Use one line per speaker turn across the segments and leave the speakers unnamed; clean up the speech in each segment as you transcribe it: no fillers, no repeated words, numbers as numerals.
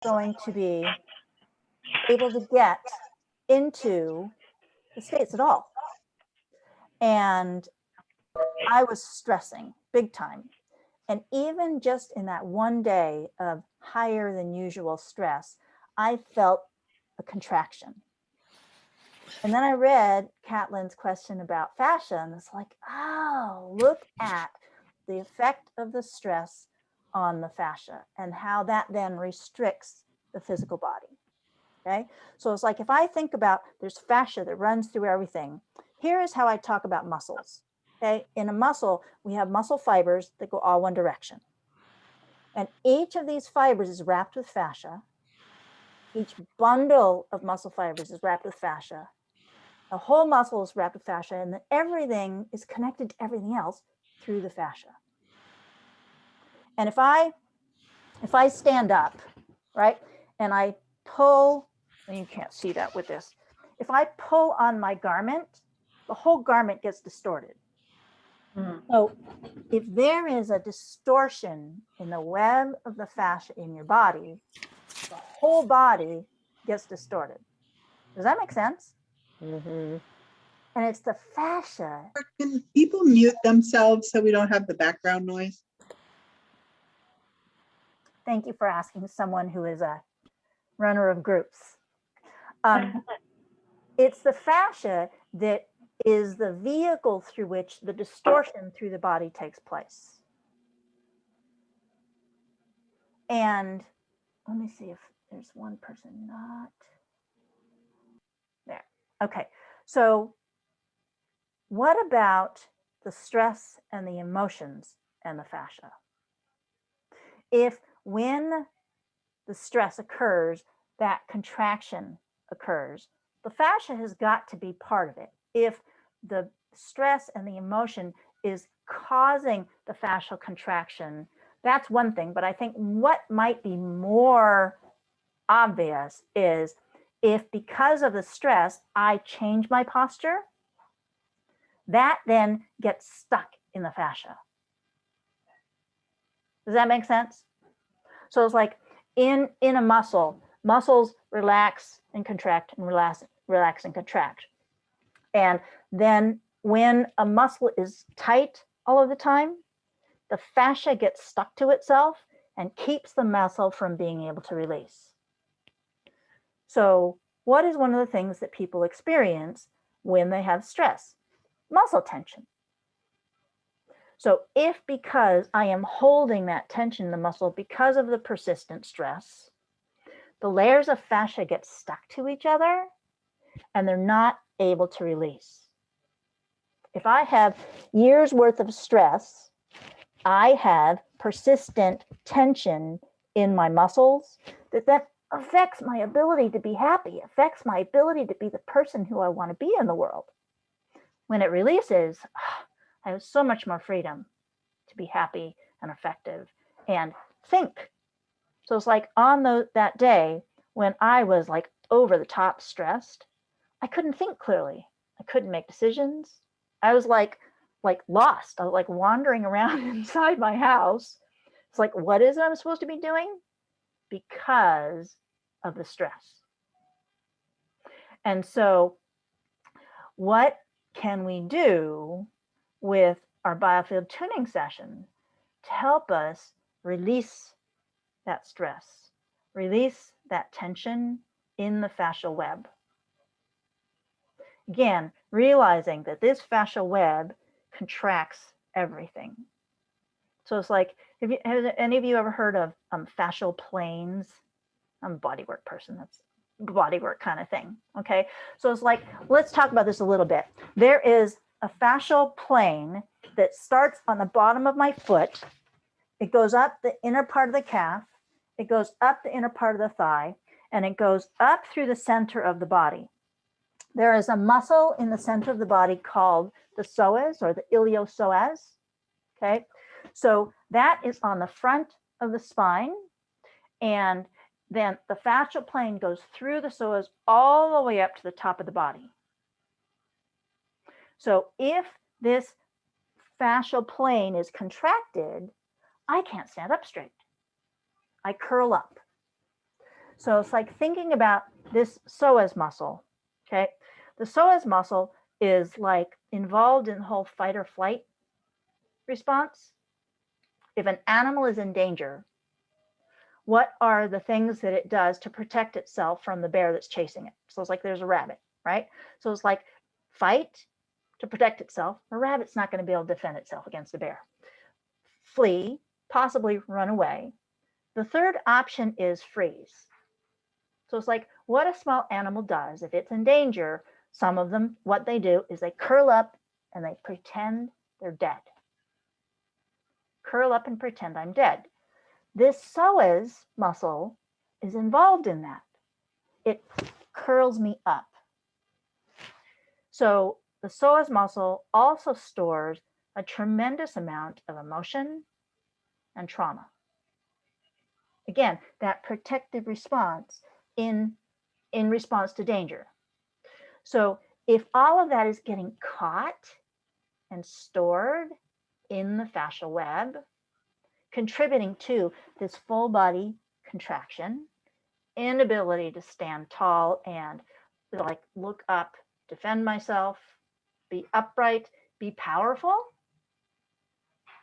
going to be able to get into the States at all. And I was stressing big time. And even just in that one day of higher than usual stress, I felt a contraction. And then I read Catlin's question about fascia, and it's like, oh, look at the effect of the stress on the fascia and how that then restricts the physical body. Okay, so it's like if I think about there's fascia that runs through everything. Here is how I talk about muscles. Okay, in a muscle, we have muscle fibers that go all one direction. And each of these fibers is wrapped with fascia. Each bundle of muscle fibers is wrapped with fascia. The whole muscle is wrapped with fascia, and then everything is connected to everything else through the fascia. And if I stand up, right, and I pull, and you can't see that with this, if I pull on my garment, the whole garment gets distorted. So if there is a distortion in the web of the fascia in your body, the whole body gets distorted. Does that make sense? And it's the fascia.
Can people mute themselves so we don't have the background noise?
Thank you for asking someone who is a runner of groups. It's the fascia that is the vehicle through which the distortion through the body takes place. And let me see if there's one person not there. Okay, so what about the stress and the emotions and the fascia? If when the stress occurs, that contraction occurs, the fascia has got to be part of it. If the stress and the emotion is causing the fascial contraction, that's one thing. But I think what might be more obvious is if because of the stress, I change my posture, that then gets stuck in the fascia. Does that make sense? So it's like in a muscle, muscles relax and contract and relax and contract. And then when a muscle is tight all of the time, the fascia gets stuck to itself and keeps the muscle from being able to release. So what is one of the things that people experience when they have stress? Muscle tension. So if because I am holding that tension in the muscle because of the persistent stress, the layers of fascia get stuck to each other and they're not able to release. If I have years worth of stress, I have persistent tension in my muscles that affects my ability to be happy, affects my ability to be the person who I want to be in the world. When it releases, I have so much more freedom to be happy and effective and think. So it's like on that day when I was like over the top stressed, I couldn't think clearly. I couldn't make decisions. I was like lost. I was like wandering around inside my house. It's like, what is it I'm supposed to be doing? Because of the stress. And so what can we do with our biofield tuning session to help us release that stress, release that tension in the fascial web? Again, realizing that this fascial web contracts everything. So it's like, has any of you ever heard of fascial planes? I'm a bodywork person. That's bodywork kind of thing. Okay. So it's like, let's talk about this a little bit. There is a fascial plane that starts on the bottom of my foot. It goes up the inner part of the calf. It goes up the inner part of the thigh, and it goes up through the center of the body. There is a muscle in the center of the body called the psoas or the iliopsoas. Okay. So that is on the front of the spine, and then the fascial plane goes through the psoas all the way up to the top of the body. So if this fascial plane is contracted, I can't stand up straight. I curl up. So it's like thinking about this psoas muscle, okay? The psoas muscle is like involved in the whole fight or flight response. If an animal is in danger, what are the things that it does to protect itself from the bear that's chasing it? So it's like there's a rabbit, right? So it's like fight to protect itself. A rabbit's not going to be able to defend itself against a bear. Flee, possibly run away. The third option is freeze. So it's like what a small animal does if it's in danger. Some of them, what they do is they curl up and they pretend they're dead. Curl up and pretend I'm dead. This psoas muscle is involved in that. It curls me up. So the psoas muscle also stores a tremendous amount of emotion and trauma. Again, that protective response in response to danger. So if all of that is getting caught and stored in the fascial web, contributing to this full body contraction, inability to stand tall and like look up, defend myself, be upright, be powerful.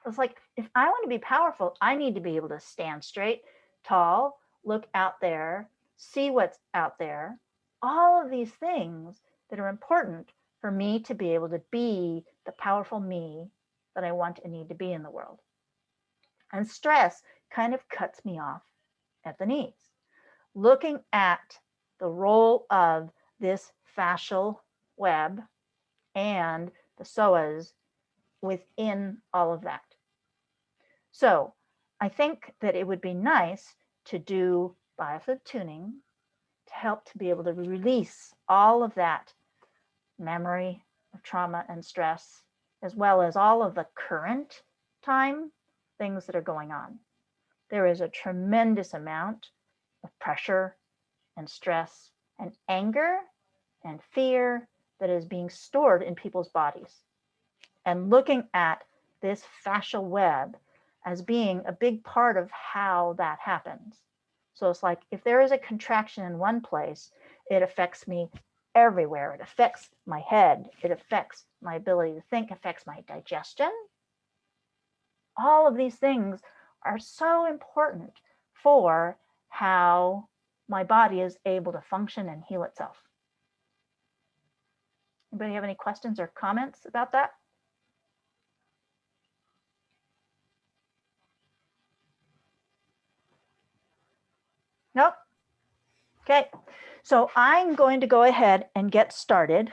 It's like if I want to be powerful, I need to be able to stand straight, tall, look out there, see what's out there. All of these things that are important for me to be able to be the powerful me that I want and need to be in the world. And stress kind of cuts me off at the knees. Looking at the role of this fascial web and the psoas within all of that. So I think that it would be nice to do biofluid tuning to help to be able to release all of that memory of trauma and stress, as well as all of the current time things that are going on. There is a tremendous amount of pressure and stress and anger and fear that is being stored in people's bodies. And looking at this fascial web as being a big part of how that happens. So it's like if there is a contraction in one place, it affects me everywhere. It affects my head. It affects my ability to think, affects my digestion. All of these things are so important for how my body is able to function and heal itself. Anybody have any questions or comments about that? Nope. Okay, so I'm going to go ahead and get started.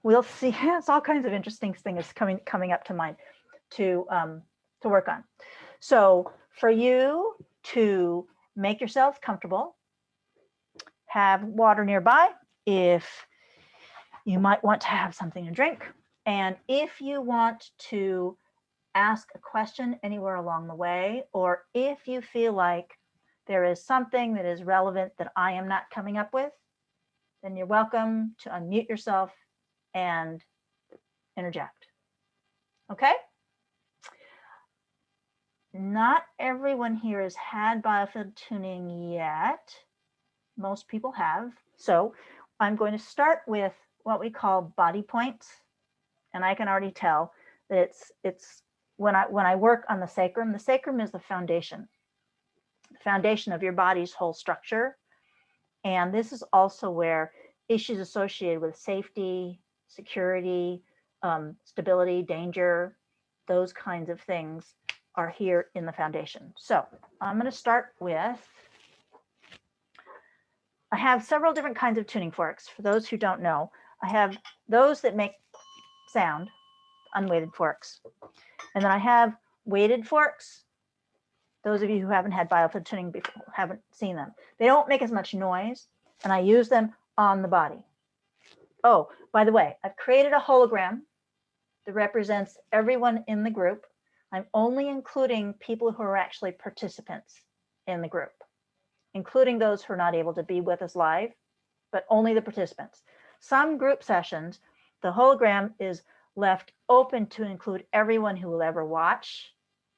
We'll see. It's all kinds of interesting things coming up to mind to work on. So for you to make yourself comfortable, have water nearby if you might want to have something to drink. And if you want to ask a question anywhere along the way, or if you feel like there is something that is relevant that I am not coming up with, then you're welcome to unmute yourself and interject. Okay? Not everyone here has had biofluid tuning yet. Most people have. So I'm going to start with what we call body points. And I can already tell that it's when I work on the sacrum is the foundation of your body's whole structure. And this is also where issues associated with safety, security, stability, danger, those kinds of things are here in the foundation. So I'm going to start with, I have several different kinds of tuning forks. For those who don't know, I have those that make sound, unweighted forks. And then I have weighted forks. Those of you who haven't had biofluid tuning before haven't seen them. They don't make as much noise, and I use them on the body. Oh, by the way, I've created a hologram that represents everyone in the group. I'm only including people who are actually participants in the group, including those who are not able to be with us live, but only the participants. Some group sessions, the hologram is left open to include everyone who will ever watch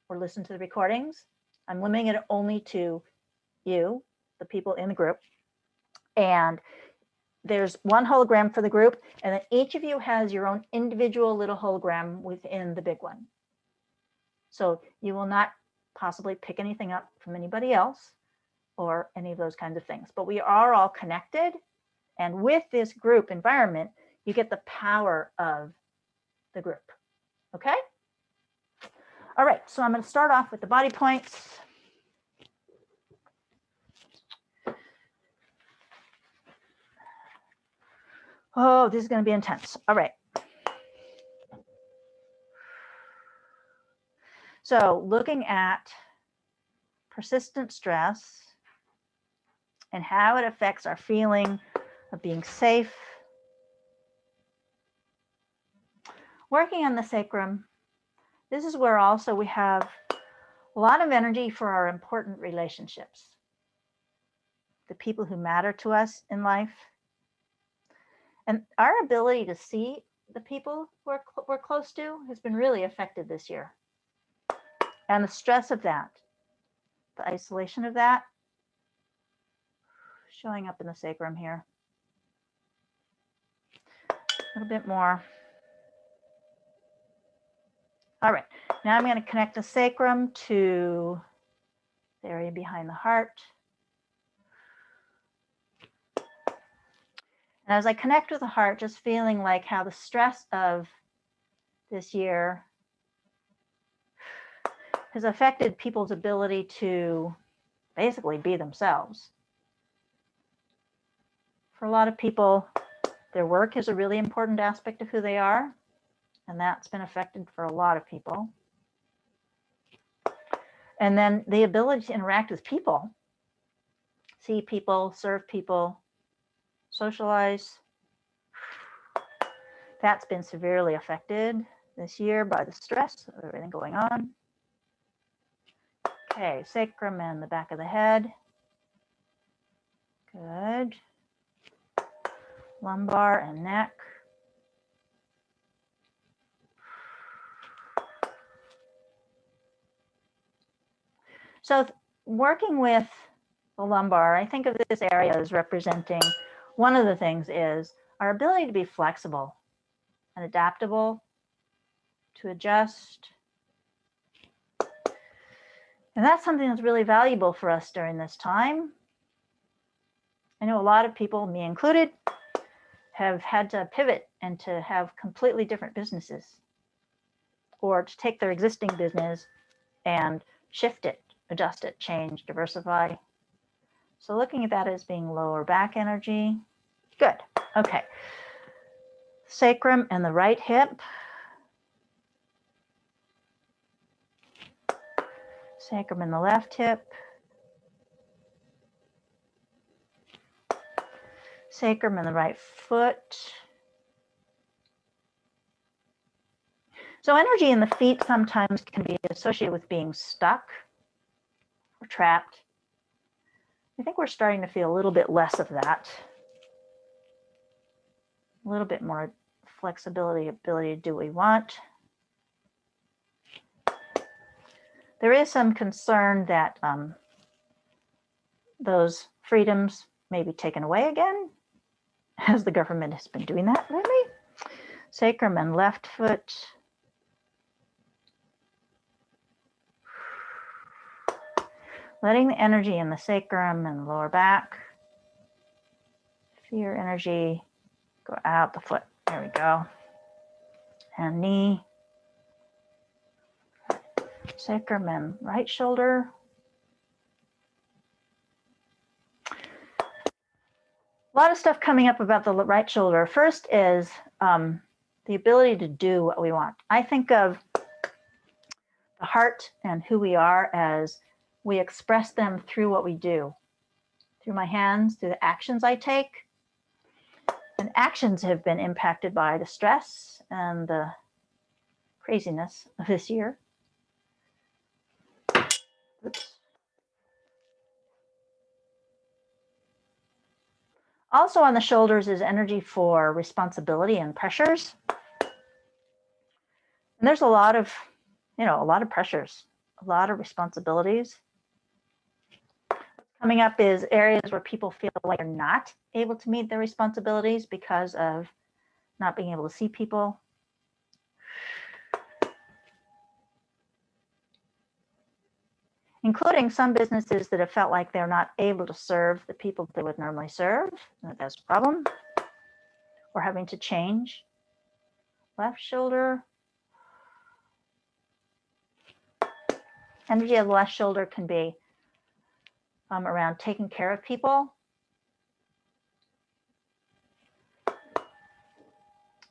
or listen to the recordings. I'm limiting it only to you the people in the group. And there's one hologram for the group, and then each of you has your own individual little hologram within the big one. So you will not possibly pick anything up from anybody else or any of those kinds of things. But we are all connected. And with this group environment, you get the power of the group. Okay? All right, so I'm going to start off with the body points. Oh, this is going to be intense. All right. So looking at persistent stress and how it affects our feeling of being safe. Working on the sacrum, this is where also we have a lot of energy for our important relationships, the people who matter to us in life. And our ability to see the people we're close to has been really affected this year. And the stress of that, the isolation of that, showing up in the sacrum here. A little bit more. All right, now I'm going to connect the sacrum to the area behind the heart. And as I connect with the heart, just feeling like how the stress of this year has affected people's ability to basically be themselves. For a lot of people, their work is a really important aspect of who they are, and that's been affected for a lot of people. And then the ability to interact with people, see people, serve people, socialize. That's been severely affected this year by the stress of everything going on. Okay, sacrum and the back of the head. Good. Lumbar and neck. So working with the lumbar, I think of this area as representing, one of the things is our ability to be flexible and adaptable, to adjust. And that's something that's really valuable for us during this time. I know a lot of people, me included, have had to pivot and to have completely different businesses, or to take their existing business and shift it, adjust it, change, diversify. So looking at that as being lower back energy. Good. Okay. Sacrum and the right hip. Sacrum and the left hip. Sacrum and the right foot. So energy in the feet sometimes can be associated with being stuck or trapped. I think we're starting to feel a little bit less of that. A little bit more flexibility, ability to do what we want. There is some concern that those freedoms may be taken away again, as the government has been doing that lately. Sacrum and left foot. Letting the energy in the sacrum and the lower back, fear energy, go out the foot. There we go. And knee. Sacrum and right shoulder. A lot of stuff coming up about the right shoulder. First is the ability to do what we want. I think of the heart and who we are as we express them through what we do, through my hands, through the actions I take. And actions have been impacted by the stress and the craziness of this year. Oops. Also on the shoulders is energy for responsibility and pressures. And there's a lot of pressures, a lot of responsibilities. Coming up is areas where people feel like they're not able to meet their responsibilities because of not being able to see people. Including some businesses that have felt like they're not able to serve the people they would normally serve. That's a problem. Or having to change. Left shoulder. Energy of the left shoulder can be around taking care of people.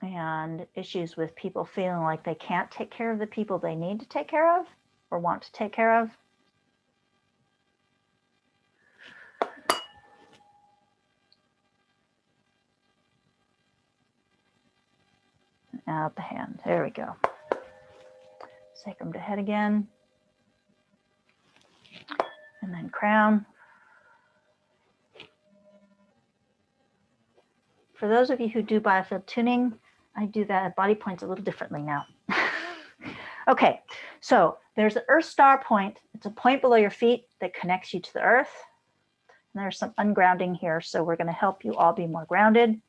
And issues with people feeling like they can't take care of the people they need to take care of or want to take care of. Out the hand. There we go. Sacrum to head again. And then crown. For those of you who do biofield tuning, I do that at body points a little differently now. Okay, so there's an Earth star point. It's a point below your feet that connects you to the Earth. And there's some ungrounding here, so we're going to help you all be more grounded. And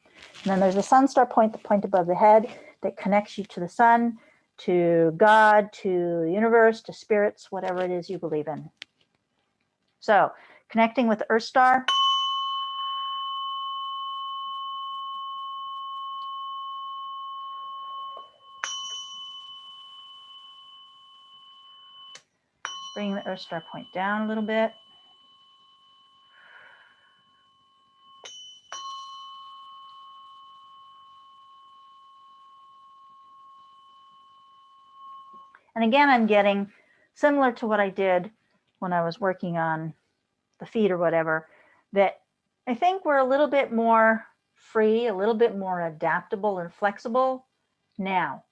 then there's a sun star point, the point above the head, that connects you to the sun, to God, to the universe, to spirits, whatever it is you believe in. So connecting with the Earth star. Bring the Earth star point down a little bit. And again, I'm getting similar to what I did when I was working on the feet or whatever, that I think we're a little bit more free, a little bit more adaptable and flexible now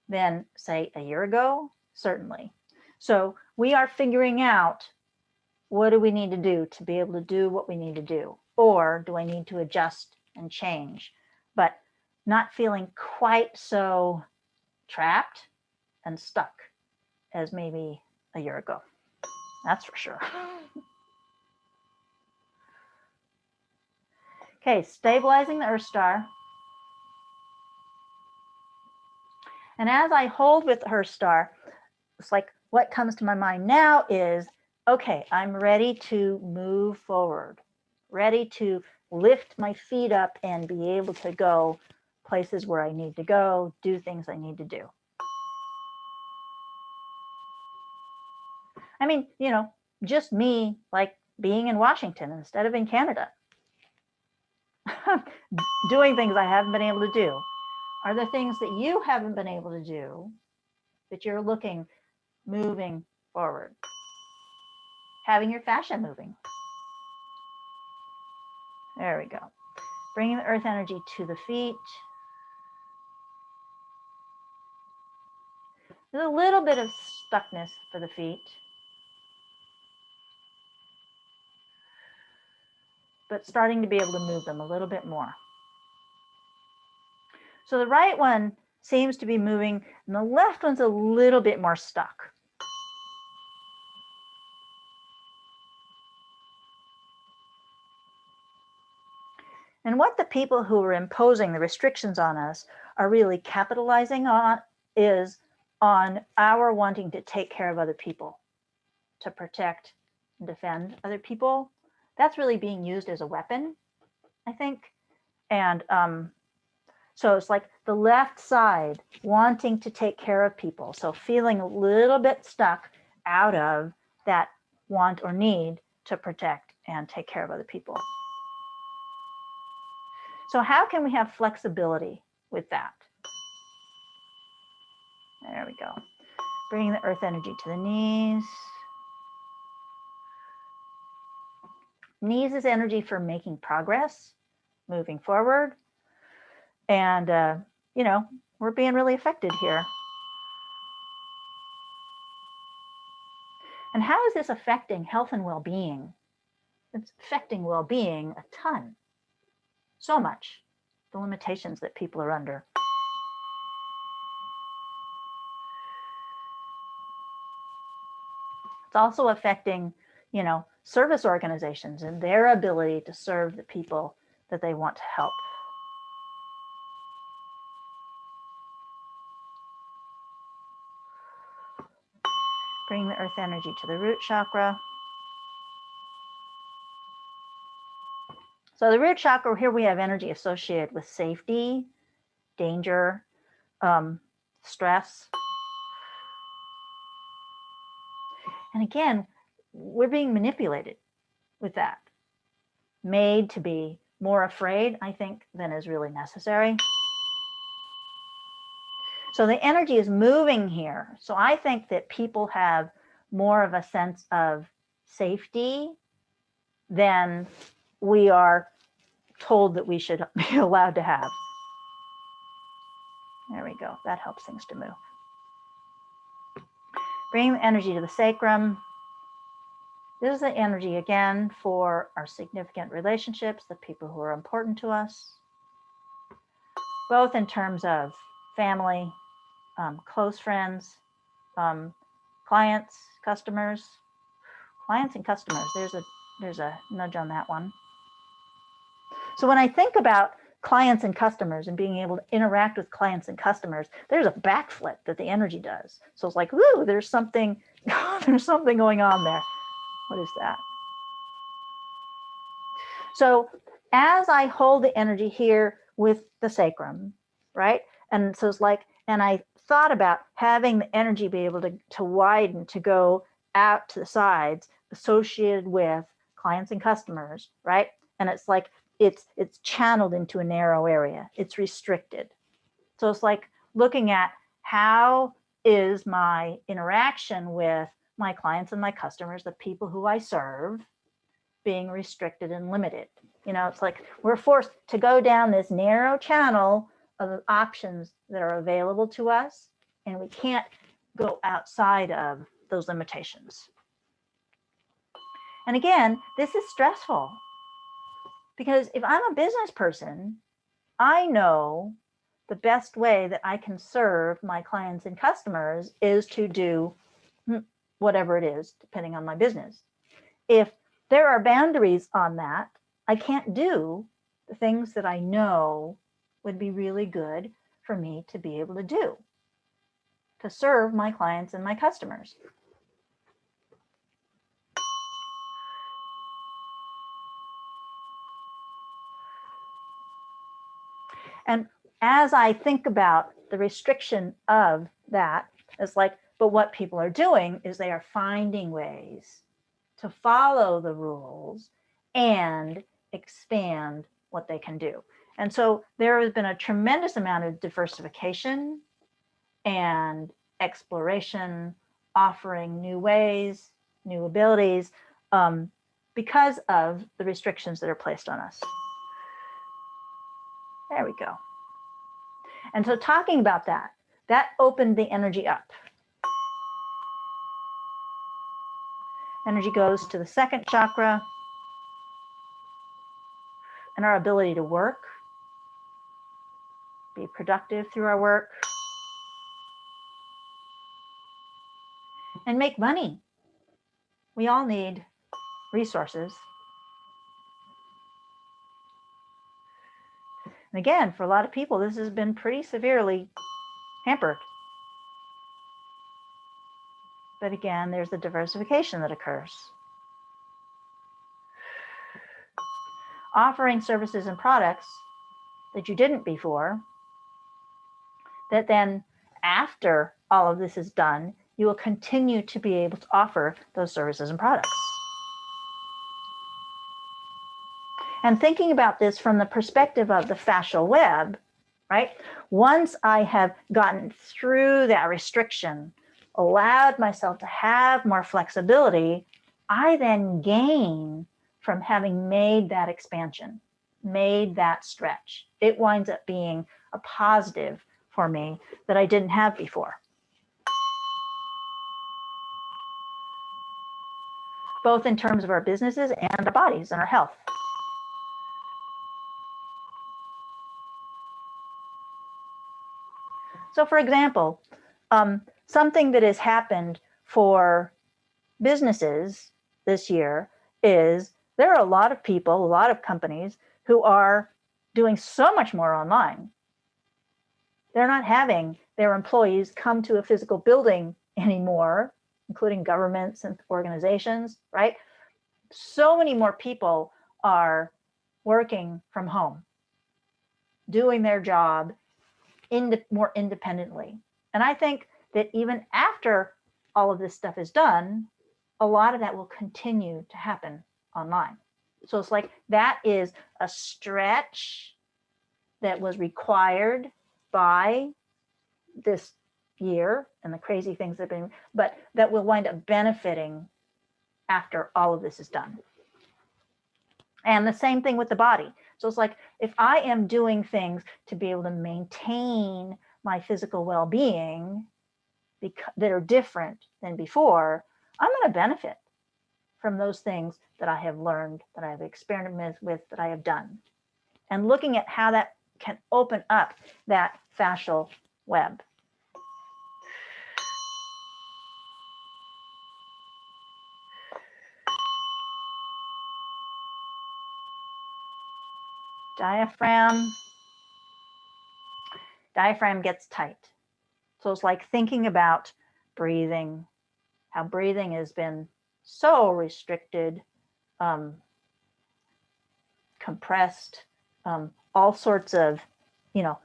than, say, a year ago, certainly. So we are figuring out, what do we need to do to be able to do what we need to do? Or do I need to adjust and change? But not feeling quite so trapped and stuck as maybe a year ago. That's for sure. Okay, stabilizing the Earth star. And as I hold with the Earth star, it's like what comes to my mind now is, okay, I'm ready to move forward, ready to lift my feet up and be able to go places where I need to go, do things I need to do. I mean, you know, just me like being in Washington instead of in Canada. Doing things I haven't been able to do. Are there things that you haven't been able to do that you're moving forward? Having your fascia moving. There we go. Bringing the earth energy to the feet. There's a little bit of stuckness for the feet. But starting to be able to move them a little bit more. So the right one seems to be moving, and the left one's a little bit more stuck. And what the people who are imposing the restrictions on us are really capitalizing on is on our wanting to take care of other people, to protect and defend other people. That's really being used as a weapon, I think. And so it's like the left side wanting to take care of people. So feeling a little bit stuck out of that want or need to protect and take care of other people. So how can we have flexibility with that? There we go. Bringing the earth energy to the knees. Knees is energy for making progress, moving forward. And, you know, we're being really affected here. And how is this affecting health and well-being? It's affecting well-being a ton. So much. The limitations that people are under. It's also affecting you know, service organizations and their ability to serve the people that they want to help. Bring the earth energy to the root chakra. So the root chakra, here we have energy associated with safety, danger, stress. And again, we're being manipulated with that, made to be more afraid, I think, than is really necessary. So the energy is moving here. So I think that people have more of a sense of safety than we are told that we should be allowed to have. There we go. That helps things to move. Bring energy to the sacrum. This is the energy again for our significant relationships, the people who are important to us, both in terms of family, close friends, clients, customers. Clients and customers, there's a nudge on that one. So when I think about clients and customers and being able to interact with clients and customers, there's a backflip that the energy does. So it's like, woo, there's something going on there. What is that? So as I hold the energy here with the sacrum, right? And so it's like, and I thought about having the energy be able to widen, to go out to the sides associated with clients and customers, right? And it's like, it's channeled into a narrow area. It's restricted. So it's like looking at how is my interaction with my clients and my customers, the people who I serve, being restricted and limited. You know, it's like we're forced to go down this narrow channel of options that are available to us, and we can't go outside of those limitations. And again, this is stressful because if I'm a business person, I know the best way that I can serve my clients and customers is to do whatever it is, depending on my business. If there are boundaries on that, I can't do the things that I know would be really good for me to be able to do, to serve my clients and my customers. And as I think about the restriction of that, it's like, but what people are doing is they are finding ways to follow the rules and expand what they can do. And so there has been a tremendous amount of diversification and exploration, offering new ways, new abilities, because of the restrictions that are placed on us. There we go. And so talking about that opened the energy up. Energy goes to the second chakra and our ability to work, be productive through our work, and make money. We all need resources. And again, for a lot of people, this has been pretty severely hampered. But again, there's the diversification that occurs. Offering services and products that you didn't before, that then after all of this is done, you will continue to be able to offer those services and products. And thinking about this from the perspective of the fascial web, right? Once I have gotten through that restriction, allowed myself to have more flexibility, I then gain from having made that expansion, made that stretch. It winds up being a positive for me that I didn't have before. Both in terms of our businesses and our bodies and our health. So for example, something that has happened for businesses this year is there are a lot of people, a lot of companies who are doing so much more online. They're not having their employees come to a physical building anymore, including governments and organizations, right? So many more people are working from home, doing their job more independently. And I think that even after all of this stuff is done, a lot of that will continue to happen online. So it's like that is a stretch that was required by this year and the crazy things that have been, but that will wind up benefiting after all of this is done. And the same thing with the body. So it's like if I am doing things to be able to maintain my physical well-being that are different than before, I'm going to benefit from those things that I have learned, that I have experimented with, that I have done. And looking at how that can open up that fascial web. Diaphragm gets tight. So it's like thinking about breathing, how breathing has been so restricted, compressed, all sorts of,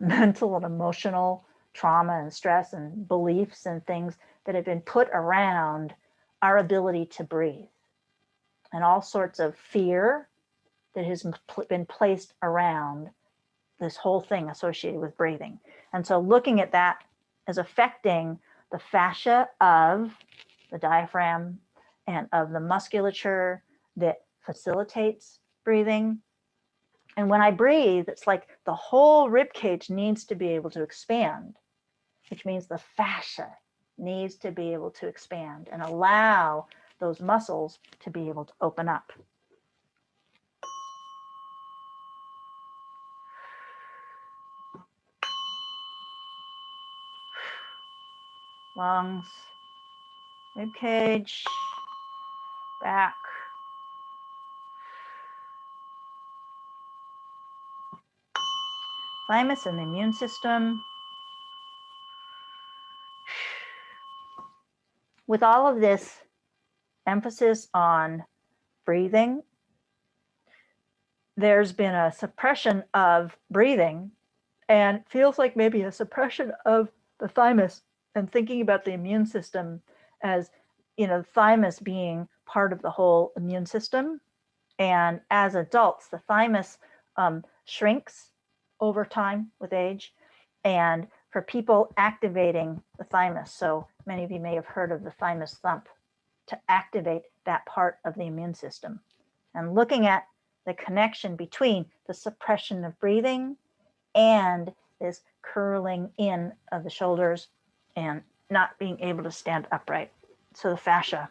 mental and emotional trauma and stress and beliefs and things that have been put around our ability to breathe, and all sorts of fear that has been placed around this whole thing associated with breathing. And so looking at that as affecting the fascia of the diaphragm and of the musculature that facilitates breathing. And when I breathe, it's like the whole rib cage needs to be able to expand, which means the fascia needs to be able to expand and allow those muscles to be able to open up. Lungs, rib cage, back. Thymus and the immune system. With all of this emphasis on breathing, there's been a suppression of breathing, and feels like maybe a suppression of the thymus, and thinking about the immune system as, the thymus being part of the whole immune system. And as adults, the thymus shrinks over time with age. And for people activating the thymus, so many of you may have heard of the thymus thump, to activate that part of the immune system. And looking at the connection between the suppression of breathing and this curling in of the shoulders and not being able to stand upright. So the fascia.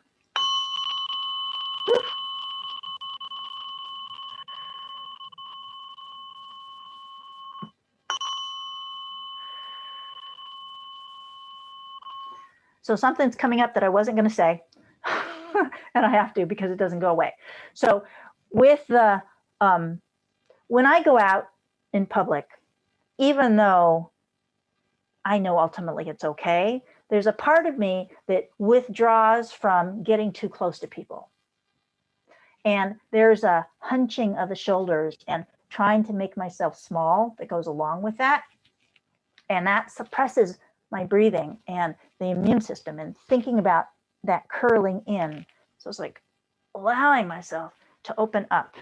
So something's coming up that I wasn't going to say, and I have to because it doesn't go away. So with the, when I go out in public, even though I know ultimately it's okay, there's a part of me that withdraws from getting too close to people. And there's a hunching of the shoulders and trying to make myself small that goes along with that. And that suppresses my breathing and the immune system, and thinking about that curling in. So it's like allowing myself to open up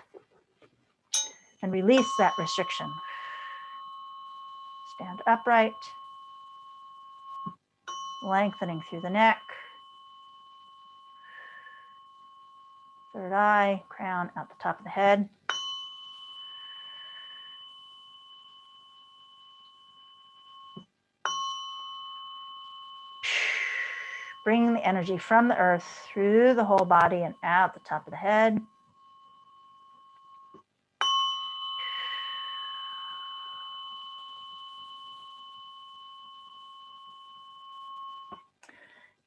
and release that restriction. Stand upright, lengthening through the neck. Third eye, crown out the top of the head. Bringing the energy from the earth through the whole body and out the top of the head.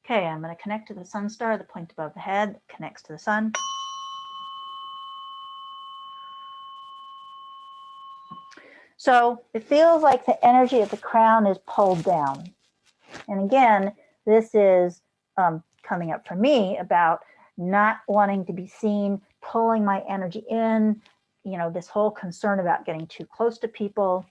Okay, I'm going to connect to the sun star, the point above the head that connects to the sun. So it feels like the energy of the crown is pulled down. And again, this is coming up for me about not wanting to be seen, pulling my energy in, you know, this whole concern about getting too close to people.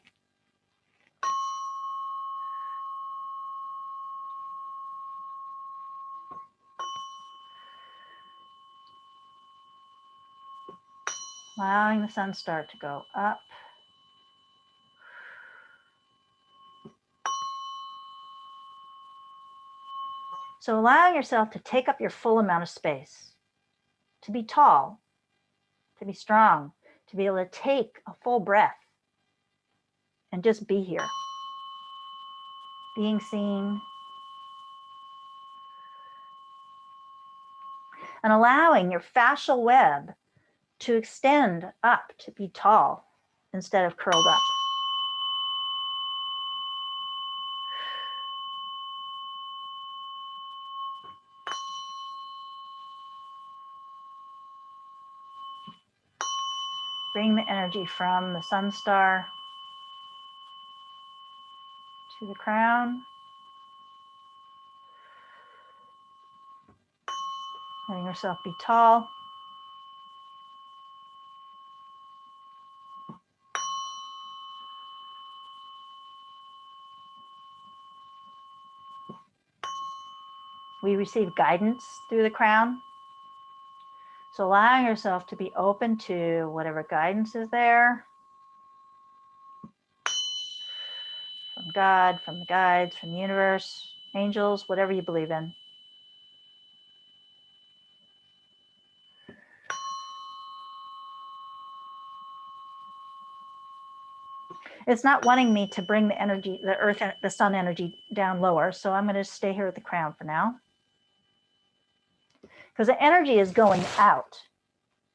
Allowing the sun star to go up. So allowing yourself to take up your full amount of space, to be tall, to be strong, to be able to take a full breath and just be here, being seen, and allowing your fascial web to extend up, to be tall instead of curled up. Bring the energy from the sun star to the crown. Letting yourself be tall. We receive guidance through the crown. So allowing yourself to be open to whatever guidance is there. From God, from the guides, from the universe, angels, whatever you believe in. It's not wanting me to bring the energy, the earth, the sun energy down lower. So I'm going to stay here at the crown for now. Because the energy is going out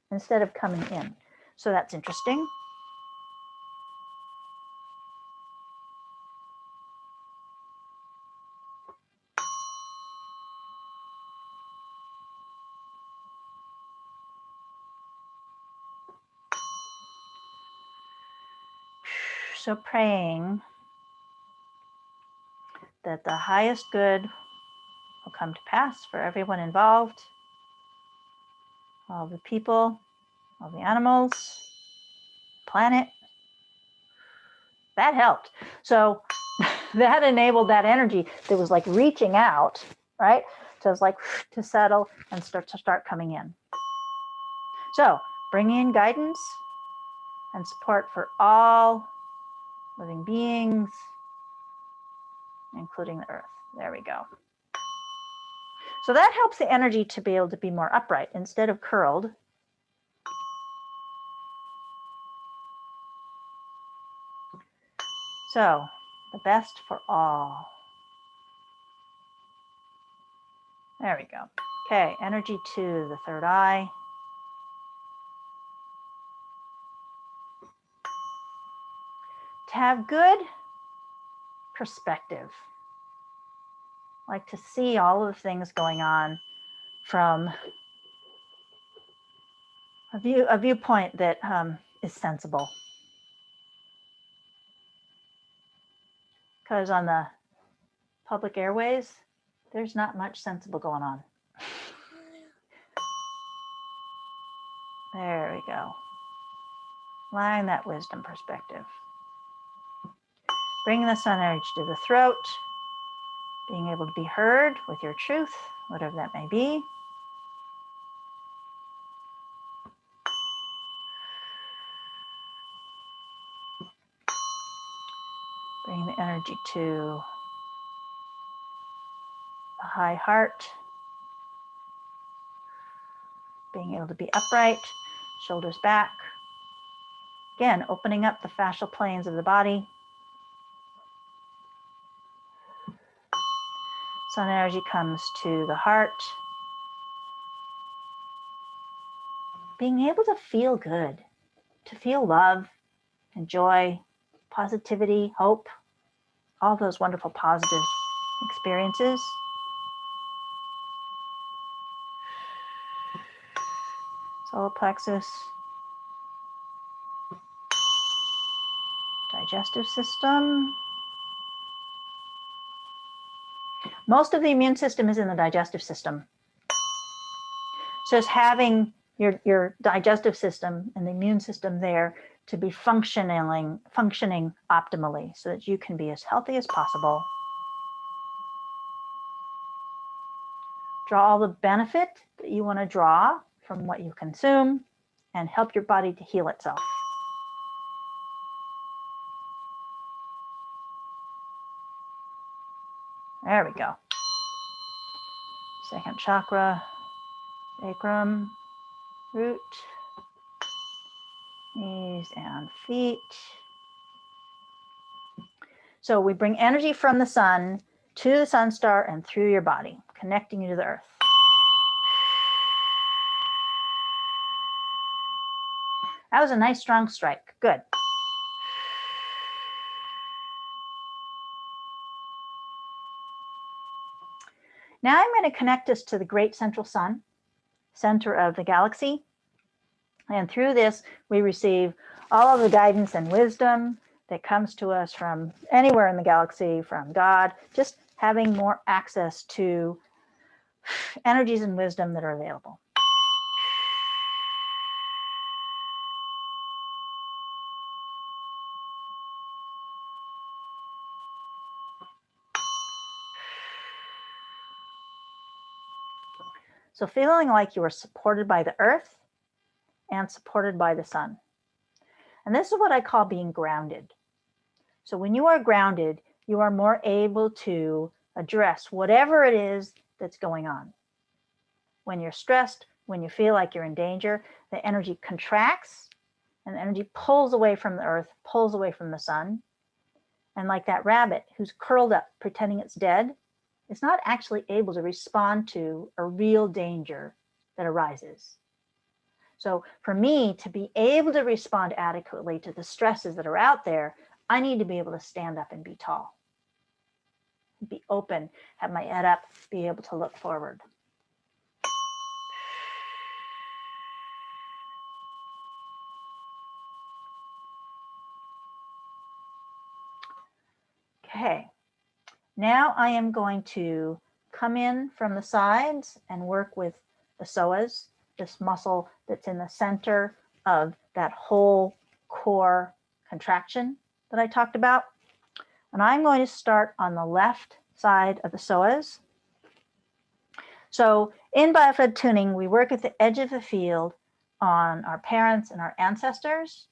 instead of coming in. So that's interesting. So praying that the highest good will come to pass for everyone involved, all the people, all the animals, planet. That helped. So that enabled that energy that was like reaching out, right? So it was like to settle and start coming in. So bringing in guidance and support for all living beings, including the earth. There we go. So that helps the energy to be able to be more upright instead of curled. So the best for all. There we go. Okay, energy to the third eye. To have good perspective. Like to see all of the things going on from a viewpoint that is sensible. Because on the public airways, there's not much sensible going on. There we go. Allowing that wisdom perspective. Bringing the sun energy to the throat. Being able to be heard with your truth, whatever that may be. Bring the energy to the high heart. Being able to be upright, shoulders back. Again, opening up the fascial planes of the body. Sun energy comes to the heart. Being able to feel good, to feel love and joy, positivity, hope, all those wonderful positive experiences. solar plexus, digestive system. Most of the immune system is in the digestive system. So it's having your digestive system and the immune system there to be functioning optimally so that you can be as healthy as possible. Draw all the benefit that you want to draw from what you consume and help your body to heal itself. There we go. Second chakra, sacrum, root, knees and feet. So we bring energy from the sun to the sun star and through your body, connecting you to the earth. That was a nice strong strike. Good. Now I'm going to connect us to the great central sun, center of the galaxy. And through this, we receive all of the guidance and wisdom that comes to us from anywhere in the galaxy, from God, just having more access to energies and wisdom that are available. So feeling like you are supported by the earth and supported by the sun. And this is what I call being grounded. So when you are grounded, you are more able to address whatever it is that's going on. When you're stressed, when you feel like you're in danger, the energy contracts and the energy pulls away from the earth, pulls away from the sun. And like that rabbit who's curled up pretending it's dead, it's not actually able to respond to a real danger that arises. So for me to be able to respond adequately to the stresses that are out there, I need to be able to stand up and be tall, be open, have my head up, be able to look forward. Okay, now I am going to come in from the sides and work with the psoas, this muscle that's in the center of that whole core contraction that I talked about. And I'm going to start on the left side of the psoas. So in biofed tuning, we work at the edge of the field on our parents and our ancestors.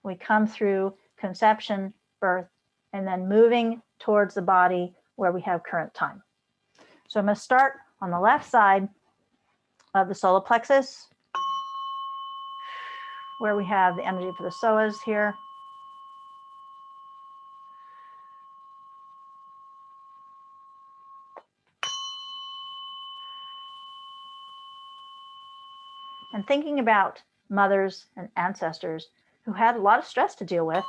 We come through conception, birth, and then moving towards the body where we have current time. So I'm going to start on the left side of the solar plexus, where we have the energy for the psoas here. And thinking about mothers and ancestors who had a lot of stress to deal with.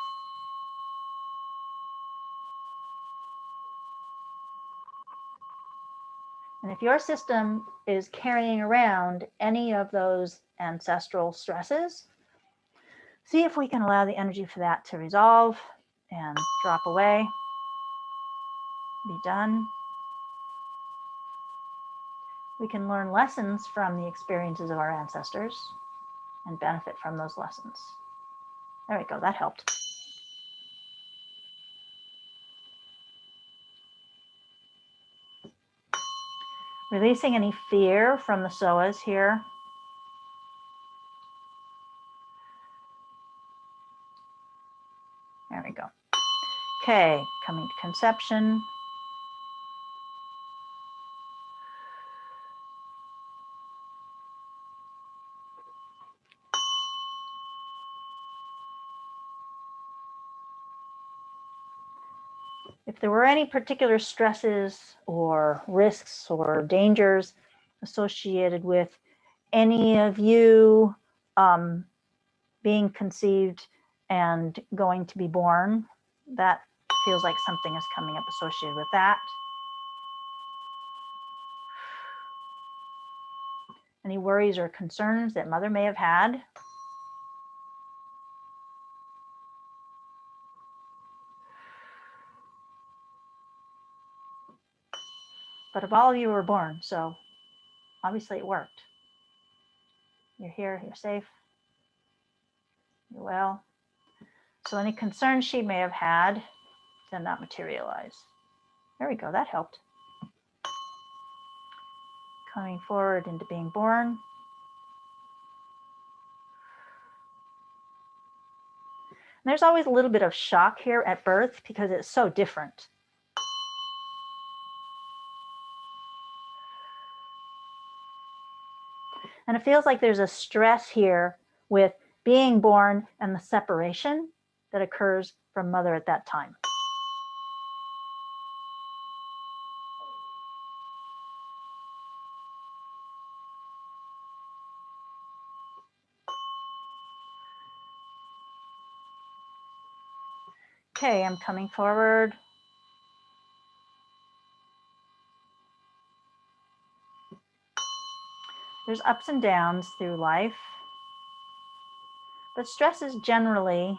And if your system is carrying around any of those ancestral stresses, see if we can allow the energy for that to resolve and drop away, be done. We can learn lessons from the experiences of our ancestors and benefit from those lessons. There we go, that helped. Releasing any fear from the psoas here. There we go. Okay, coming to conception. If there were any particular stresses or risks or dangers associated with any of you being conceived and going to be born, that feels like something is coming up associated with that. Any worries or concerns that mother may have had? But of all of you were born, so obviously it worked. You're here, you're safe, you're well. So any concerns she may have had did not materialize. There we go, that helped. Coming forward into being born. And there's always a little bit of shock here at birth because it's so different. And it feels like there's a stress here with being born and the separation that occurs from mother at that time. Okay, I'm coming forward. There's ups and downs through life, but stresses generally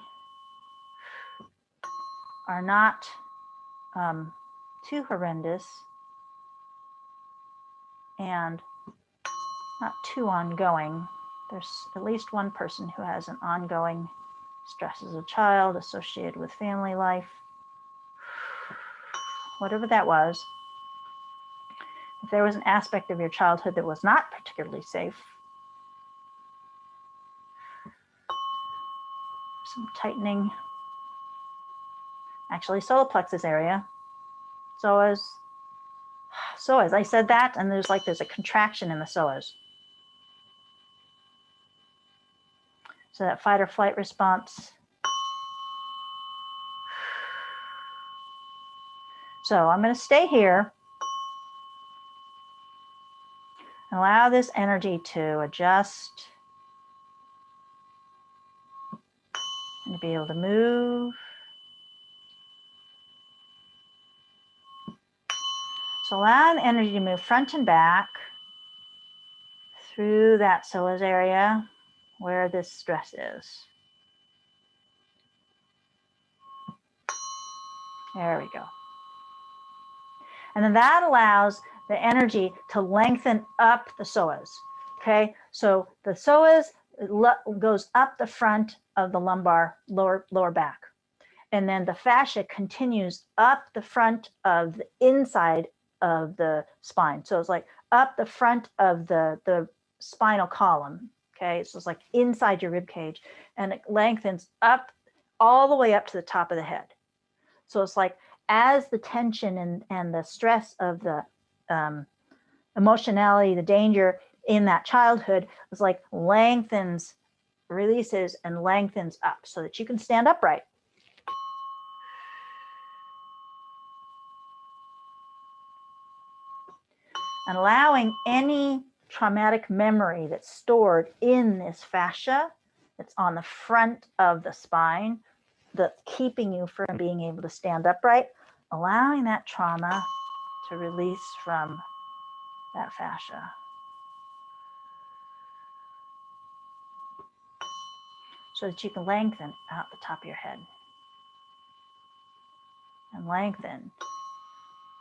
are not too horrendous and not too ongoing. There's at least one person who has an ongoing stress as a child associated with family life, whatever that was. If there was an aspect of your childhood that was not particularly safe, some tightening, actually solar plexus area, psoas. I said that, and there's a contraction in the psoas. So that fight or flight response. So I'm going to stay here and allow this energy to adjust and to be able to move. So allow the energy to move front and back through that psoas area where this stress is. There we go. And then that allows the energy to lengthen up the psoas. Okay, so the psoas goes up the front of the lumbar, lower back. And then the fascia continues up the front of the inside of the spine. So it's like up the front of the spinal column. Okay, so it's like inside your rib cage, and it lengthens up all the way up to the top of the head. So it's like as the tension and the stress of the emotionality, the danger in that childhood was like lengthens, releases, and lengthens up so that you can stand upright. And allowing any traumatic memory that's stored in this fascia that's on the front of the spine, that's keeping you from being able to stand upright, allowing that trauma to release from that fascia. So that you can lengthen out the top of your head. And lengthen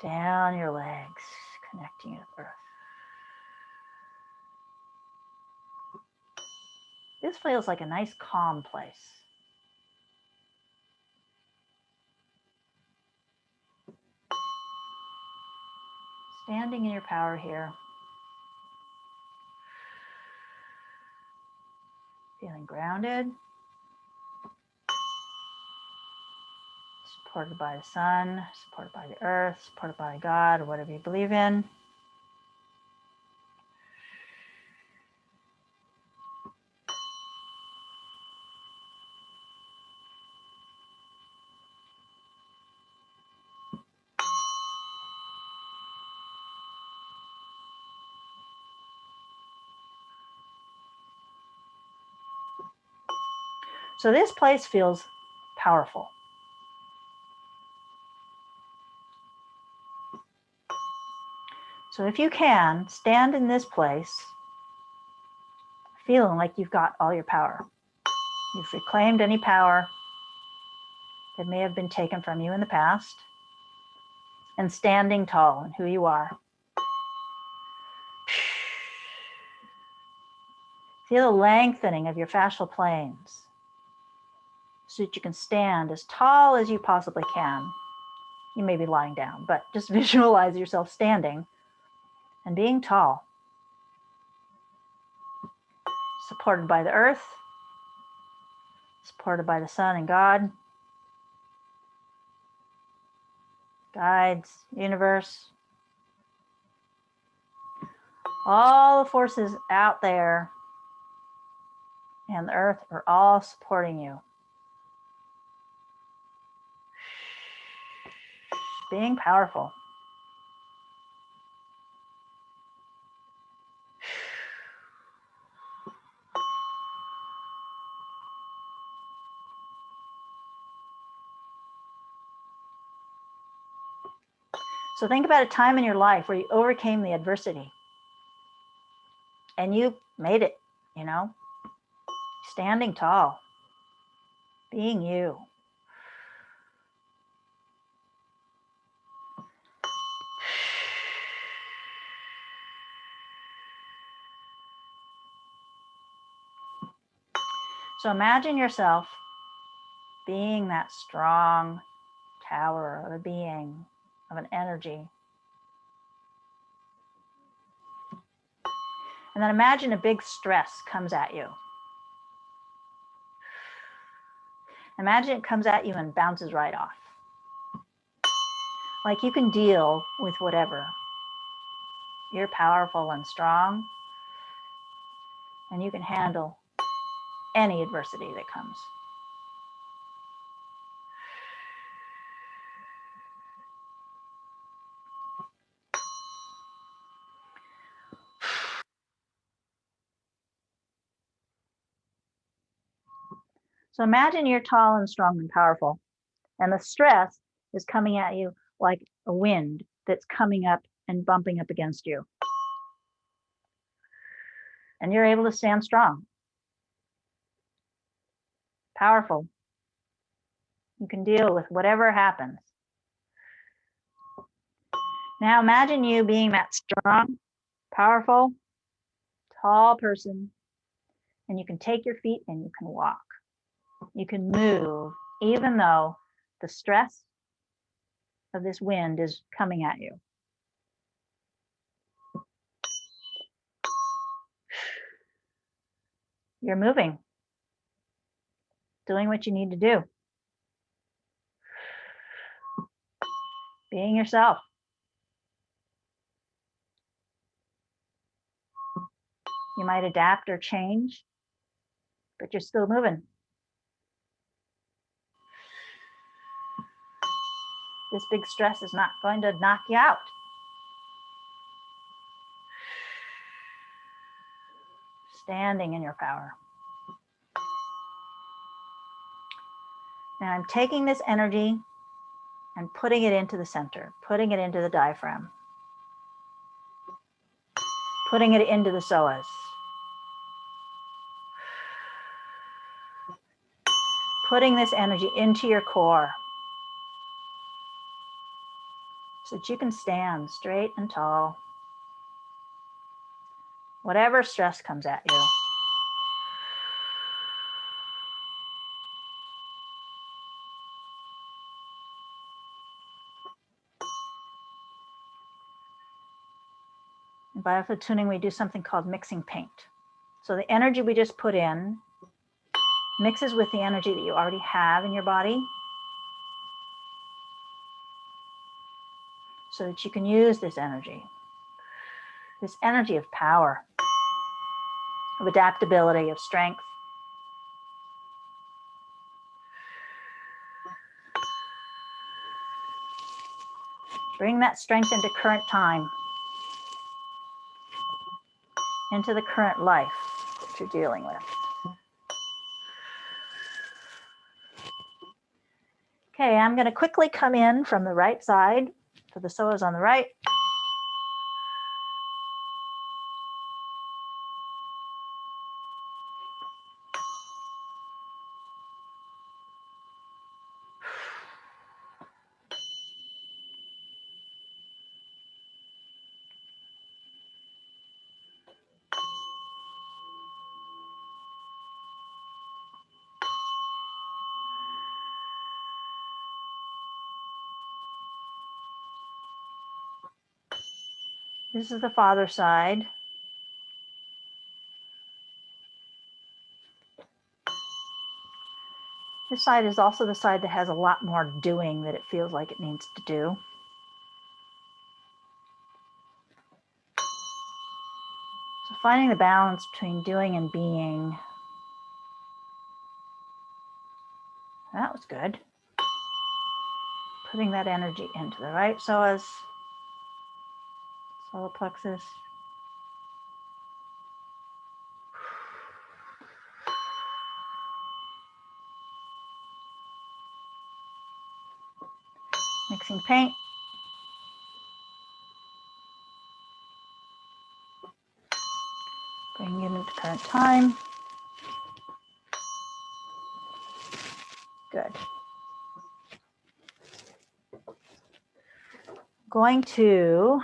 down your legs, connecting you to earth. This feels like a nice calm place. Standing in your power here. Feeling grounded. Supported by the sun, supported by the earth, supported by God, or whatever you believe in. So this place feels powerful. So if you can, stand in this place feeling like you've got all your power. You've reclaimed any power that may have been taken from you in the past, and standing tall in who you are. Feel the lengthening of your fascial planes so that you can stand as tall as you possibly can. You may be lying down, but just visualize yourself standing and being tall, supported by the earth, supported by the sun and God, guides, universe, all the forces out there and the earth are all supporting you. Being powerful. So think about a time in your life where you overcame the adversity and you made it, you know, standing tall, being you. So imagine yourself being that strong tower of a being, of an energy. And then imagine a big stress comes at you. Imagine it comes at you and bounces right off. Like you can deal with whatever. You're powerful and strong, and you can handle any adversity that comes. So imagine you're tall and strong and powerful, and the stress is coming at you like a wind that's coming up and bumping up against you. And you're able to stand strong, powerful. You can deal with whatever happens. Now imagine you being that strong, powerful, tall person, and you can take your feet and you can walk. You can move, even though the stress of this wind is coming at you. You're moving, doing what you need to do, being yourself. You might adapt or change, but you're still moving. This big stress is not going to knock you out. Standing in your power. Now I'm taking this energy and putting it into the center, putting it into the diaphragm, putting it into the psoas. Putting this energy into your core so that you can stand straight and tall. Whatever stress comes at you. In Bioflow tuning, we do something called mixing paint. So the energy we just put in mixes with the energy that you already have in your body so that you can use this energy of power, of adaptability, of strength. Bring that strength into current time, into the current life that you're dealing with. Okay, I'm going to quickly come in from the right side, so the psoas on the right. This is the father side. This side is also the side that has a lot more doing that it feels like it needs to do. So finding the balance between doing and being. That was good. Putting that energy into the right psoas, solar plexus. Mixing paint. Bringing it into current time. Good. Going to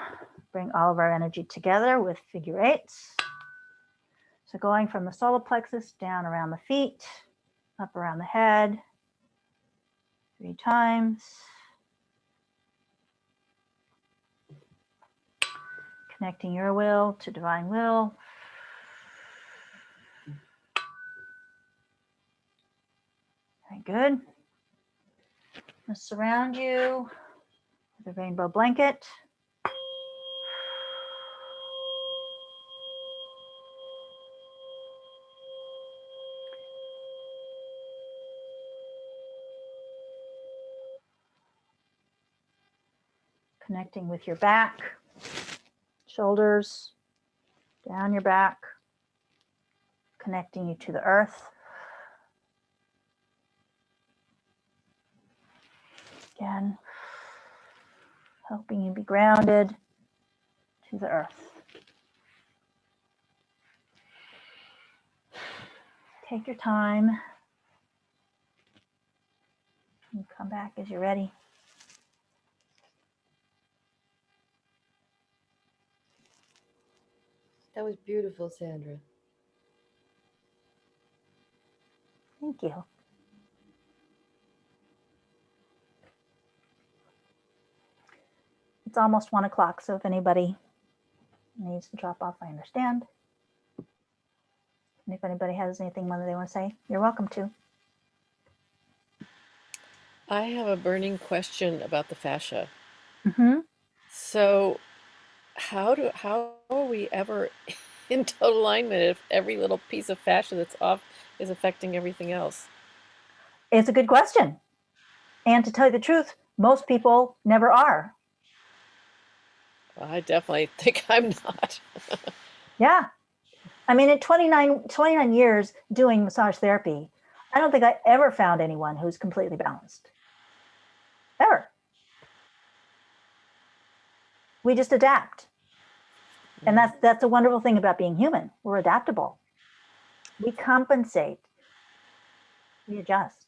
bring all of our energy together with figure eights. So going from the solar plexus down around the feet, up around the head, 3 times. Connecting your will to divine will. Very good. Let's surround you with a rainbow blanket. Connecting with your back, shoulders, down your back, connecting you to the earth. Again, helping you be grounded to the earth. Take your time. And come back as you're ready.
That was beautiful, Sandra.
Thank you. It's almost 1 o'clock, so if anybody needs to drop off, I understand. And if anybody has anything more they want to say, you're welcome to.
I have a burning question about the fascia.
Mm-hmm.
So how are we ever in total alignment if every little piece of fascia that's off is affecting everything else?
It's a good question. And to tell you the truth, most people never are.
Well, I definitely think I'm not.
Yeah. I mean, in 29 years doing massage therapy, I don't think I ever found anyone who's completely balanced. Ever. We just adapt. And that's a wonderful thing about being human. We're adaptable. We compensate. We adjust.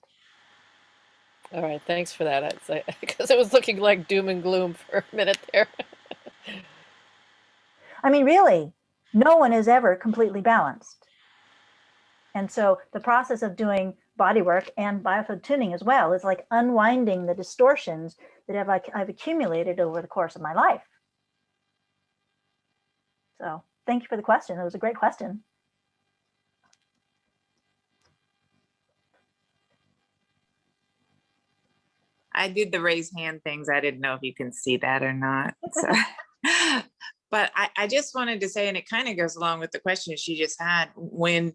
All right, thanks for that. Because it was looking like doom and gloom for a minute there.
I mean, really, no one is ever completely balanced. And so the process of doing body work and biofield tuning as well is like unwinding the distortions that I've accumulated over the course of my life. So thank you for the question. It was a great question.
I did the raise hand things. I didn't know if you can see that or not. So, but I just wanted to say, and it kind of goes along with the question she just had, when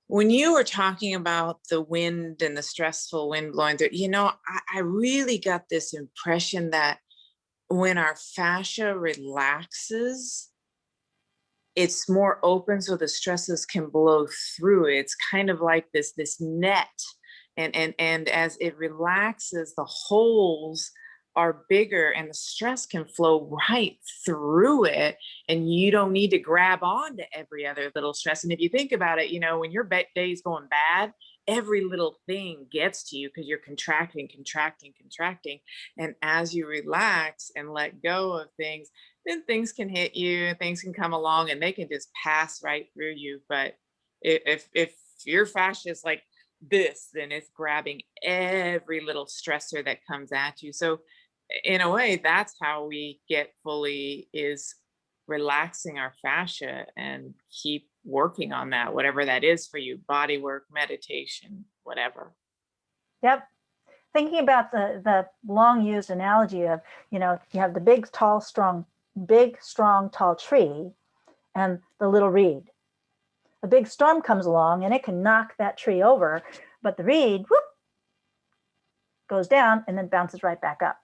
you were talking about the wind and the stressful wind blowing through, I really got this impression that when our fascia relaxes, it's more open so the stresses can blow through. It's kind of like this net. And as it relaxes, the holes are bigger and the stress can flow right through it, and you don't need to grab on to every other little stress. And if you think about it, when your day's going bad, every little thing gets to you because you're contracting. And as you relax and let go of things, then things can hit you, things can come along, and they can just pass right through you. But if your fascia is like this, then it's grabbing every little stressor that comes at you. So in a way, that's how we get fully, is relaxing our fascia and keep working on that, whatever that is for you, body work, meditation, whatever.
Yep. Thinking about the long used analogy of, you have the big, strong, tall tree and the little reed. A big storm comes along and it can knock that tree over, but the reed, whoop, goes down and then bounces right back up.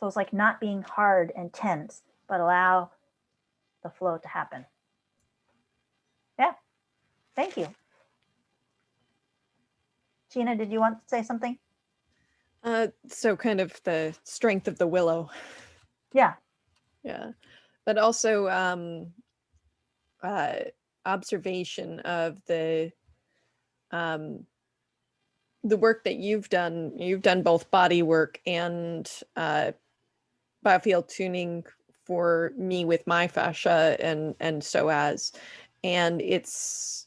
So it's like not being hard and tense, but allow the flow to happen. Yeah, thank you. Gina, did you want to say something?
So kind of the strength of the willow.
Yeah.
Yeah. But also observation of the work that you've done. You've done both body work and biofield tuning for me with my fascia and psoas, and it's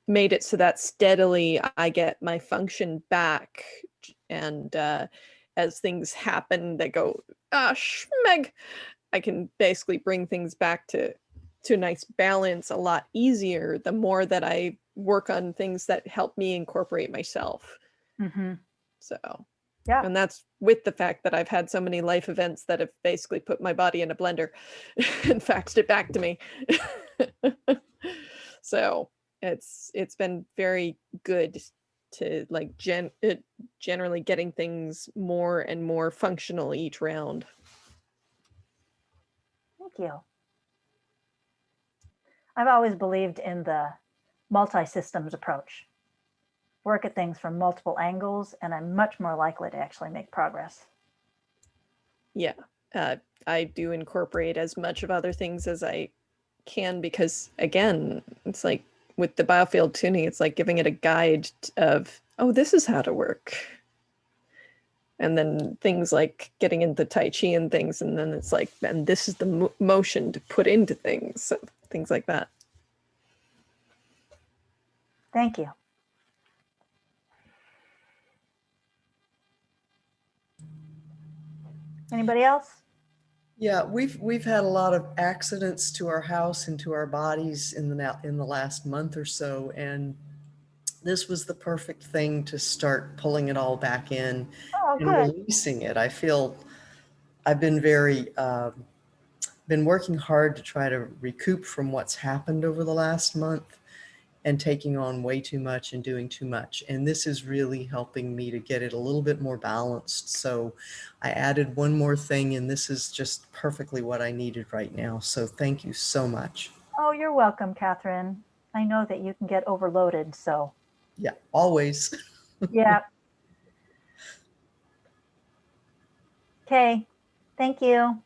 made it so that steadily I get my function back, and as things happen that go schmeg, I can basically bring things back to a nice balance a lot easier the more that I work on things that help me incorporate myself.
Mm-hmm.
So
Yeah.
and that's with the fact that I've had so many life events that have basically put my body in a blender and faxed it back to me. So it's been very good to like generally getting things more and more functional each round.
Thank you. I've always believed in the multi-systems approach. Work at things from multiple angles, and I'm much more likely to actually make progress.
Yeah, I do incorporate as much of other things as I can because, again, it's like with the biofield tuning, it's like giving it a guide of, oh, this is how to work. And then things like getting into Tai Chi and things, and then it's like, and this is the motion to put into things, so things like that.
Thank you. Anybody else?
Yeah, we've had a lot of accidents to our house and to our bodies in the last month or so, and this was the perfect thing to start pulling it all back in
Oh,
and
good.
releasing it. I feel I've been been working hard to try to recoup from what's happened over the last month and taking on way too much and doing too much. And this is really helping me to get it a little bit more balanced. So I added one more thing, and this is just perfectly what I needed right now. So thank you so much.
Oh, you're welcome, Catherine. I know that you can get overloaded, so.
Yeah, always.
Yeah. Okay. Thank you.